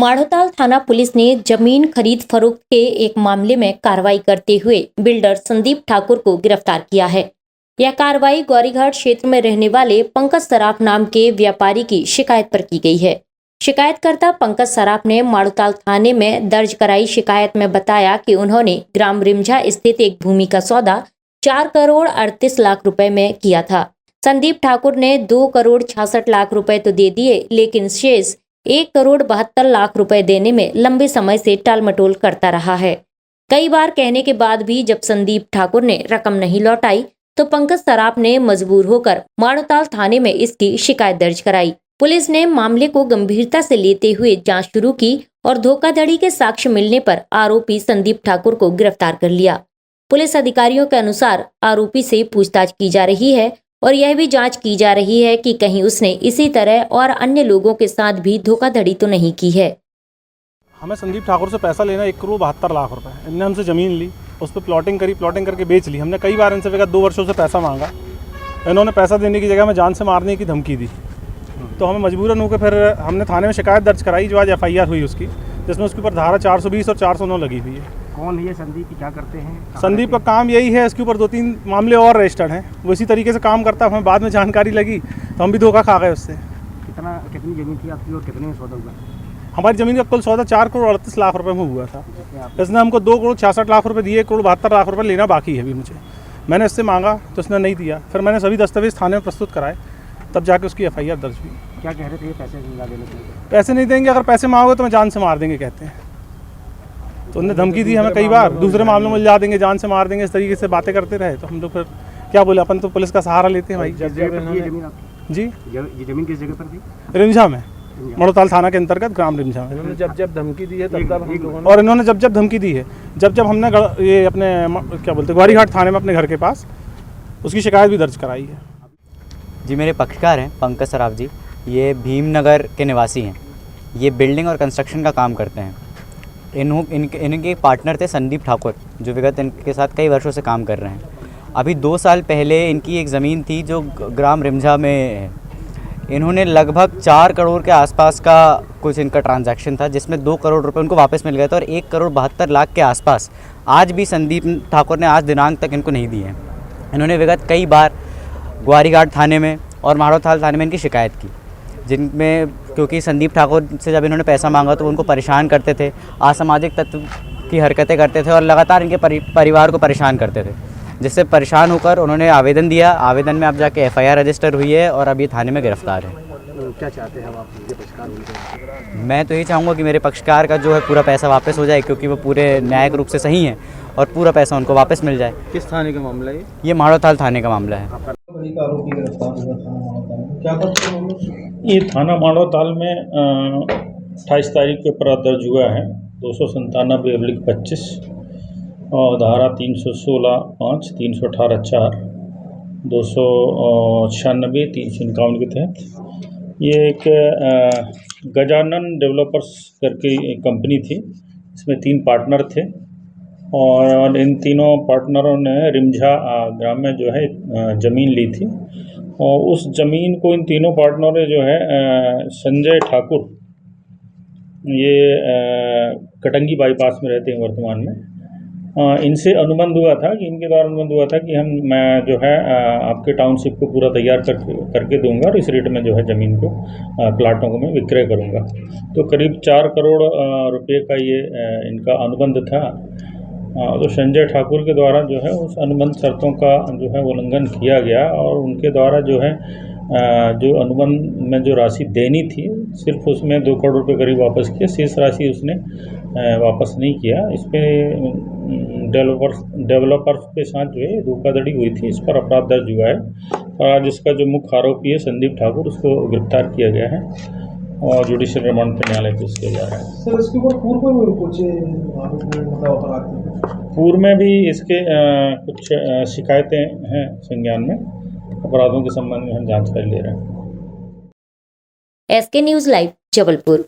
माढ़ोताल थाना पुलिस ने जमीन खरीद फरोख्त के एक मामले में कार्रवाई करते हुए बिल्डर संदीप ठाकुर को गिरफ्तार किया है। यह कार्रवाई गौरीघाट क्षेत्र में रहने वाले पंकज सराफ नाम के व्यापारी की शिकायत पर की गई है। शिकायतकर्ता पंकज सराफ ने माढ़ोताल थाने में दर्ज कराई शिकायत में बताया कि उन्होंने ग्राम रिमझा स्थित एक भूमि का सौदा 4 करोड़ 38 लाख रुपए में किया था। संदीप ठाकुर ने 2 करोड़ 66 लाख रुपए तो दे दिए, लेकिन शेष 1 करोड़ 72 लाख रुपए देने में लंबे समय से टालमटोल करता रहा है। कई बार कहने के बाद भी जब संदीप ठाकुर ने रकम नहीं लौटाई तो पंकज सराफ ने मजबूर होकर माढ़ोताल थाने में इसकी शिकायत दर्ज कराई। पुलिस ने मामले को गंभीरता से लेते हुए जांच शुरू की और धोखाधड़ी के साक्ष्य मिलने पर आरोपी संदीप ठाकुर को गिरफ्तार कर लिया। पुलिस अधिकारियों के अनुसार आरोपी से पूछताछ की जा रही है और यह भी जांच की जा रही है कि कहीं उसने इसी तरह और अन्य लोगों के साथ भी धोखाधड़ी तो नहीं की है। हमें संदीप ठाकुर से पैसा लेना 1 करोड़ 72 लाख रुपए। इनने हमसे ज़मीन ली, उस पर प्लॉटिंग करी, प्लॉटिंग करके बेच ली। हमने कई बार इनसे विगत 2 वर्षों से पैसा मांगा। इन्होंने पैसा देने की जगह में जान से मारने की धमकी दी। तो हमें मजबूरन होकर फिर हमने थाने में शिकायत दर्ज कराई, जो आज FIR हुई उसकी, जिसमें उसके ऊपर धारा 420 और 409 लगी हुई है। कौन है ये संदीप, क्या करते हैं? संदीप का काम यही है, इसके ऊपर 2-3 मामले और रजिस्टर्ड हैं। वो इसी तरीके से काम करता है। हमें बाद में जानकारी लगी तो हम भी धोखा खा गए उससे। कितनी ज़मीन थी आपकी और कितने में सौदा हुआ? हमारी ज़मीन का कुल सौदा 4 करोड़ 38 लाख रुपए में हुआ था। इसने हमको 2 करोड़ 66 लाख रुपए दिए, 1 करोड़ 72 लाख रुपए लेना बाकी है अभी मुझे। मैंने इससे मांगा तो उसने नहीं दिया। फिर मैंने सभी दस्तावेज थाने में प्रस्तुत कराए, तब जाके उसकी FIR दर्ज हुई। क्या कह रहे थे ये पैसे नहीं देने के लिए? पैसे नहीं देंगे, अगर पैसे मांगोगे तो मैं जान से मार देंगे कहते हैं। तो उन्होंने धमकी दी हमें कई बार, दूसरे मामलों में जा देंगे, जान से मार देंगे, इस तरीके से बातें करते रहे। तो हम लोग फिर क्या बोले, अपन तो पुलिस का सहारा लेते हैं भाई। जी, ये ज़मीन किस जगह पर थी? रिमझा में, माढ़ोताल थाना के अंतर्गत ग्राम रिमझा में। इन्होंने जब धमकी दी है तब हम लोगों ने, और इन्होंने जब धमकी दी है, जब हमने ये अपने क्या बोलते गौरीघाट थाने में अपने घर के पास उसकी शिकायत भी दर्ज कराई है। जी, मेरे पक्षकार हैं पंकज सराफ जी। ये भीमनगर के निवासी हैं। ये बिल्डिंग और कंस्ट्रक्शन का काम करते हैं। इनके पार्टनर थे संदीप ठाकुर, जो विगत इनके साथ कई वर्षों से काम कर रहे हैं। अभी 2 साल पहले इनकी एक ज़मीन थी जो ग्राम रिमझा में है। इन्होंने लगभग 4 करोड़ के आसपास का कुछ इनका ट्रांजैक्शन था, जिसमें 2 करोड़ रुपए उनको वापस मिल गए थे और 1 करोड़ 72 लाख के आसपास आज भी संदीप ठाकुर ने आज दिनांक तक इनको नहीं दिए हैं। इन्होंने विगत कई बार ग्वारीघाट थाने में और माढ़ोताल थाने में इनकी शिकायत की, जिनमें क्योंकि संदीप ठाकुर से जब इन्होंने पैसा मांगा तो उनको परेशान करते थे, असामाजिक तत्व की हरकतें करते थे और लगातार इनके परिवार को परेशान करते थे, जिससे परेशान होकर उन्होंने आवेदन दिया। आवेदन में अब जाके FIR रजिस्टर हुई है और अब ये थाने में गिरफ्तार है। क्या चाहते हैं आप मुझे पक्षकार होने? मैं तो यही चाहूँगा कि मेरे पक्षकार का जो है पूरा पैसा वापस हो जाए, क्योंकि वो पूरे न्यायिक रूप से सही हैं और पूरा पैसा उनको वापस मिल जाए। किस थाने का मामला है ये माढ़ोताल थाने का मामला है। ये थाना माढ़ोताल में 28 तारीख को अपराध दर्ज हुआ है 297/25 और धारा 316(5), 318(4), 296, 351 के तहत ये एक गजानन डेवलपर्स करके एक कंपनी थी। इसमें 3 पार्टनर थे और इन तीनों पार्टनरों ने रिमझा ग्राम में जो है ज़मीन ली थी और उस ज़मीन को इन तीनों पार्टनरों ने जो है संजय ठाकुर, ये कटंगी बाईपास में रहते हैं वर्तमान में, इनसे अनुबंध हुआ था कि इनके द्वारा अनुबंध हुआ था कि मैं जो है आपके टाउनशिप को पूरा तैयार करके दूंगा और इस रेट में जो है ज़मीन को प्लाटों को मैं विक्रय करूंगा। तो करीब 4 करोड़ रुपए का ये इनका अनुबंध था। तो संजय ठाकुर के द्वारा जो है उस अनुबंध शर्तों का जो है उल्लंघन किया गया और उनके द्वारा जो है जो अनुबंध में जो राशि देनी थी सिर्फ उसमें 2 करोड़ रुपए करीब वापस किया, शेष राशि उसने वापस नहीं किया। इस पर डेवलपर्स के साथ जो है धोखाधड़ी हुई थी, इस पर अपराध दर्ज हुआ है और आज इसका जो मुख्य आरोपी है संदीप ठाकुर, उसको गिरफ्तार किया गया है और जुडिशियल रिमांड पर न्यायालय पेश किया जा रहा है। सर, इसके ऊपर पूर्व में भी इसके कुछ शिकायतें हैं संज्ञान में, अपराधों के संबंध में हम जांच कर ले रहे हैं। SK news live, Jabalpur.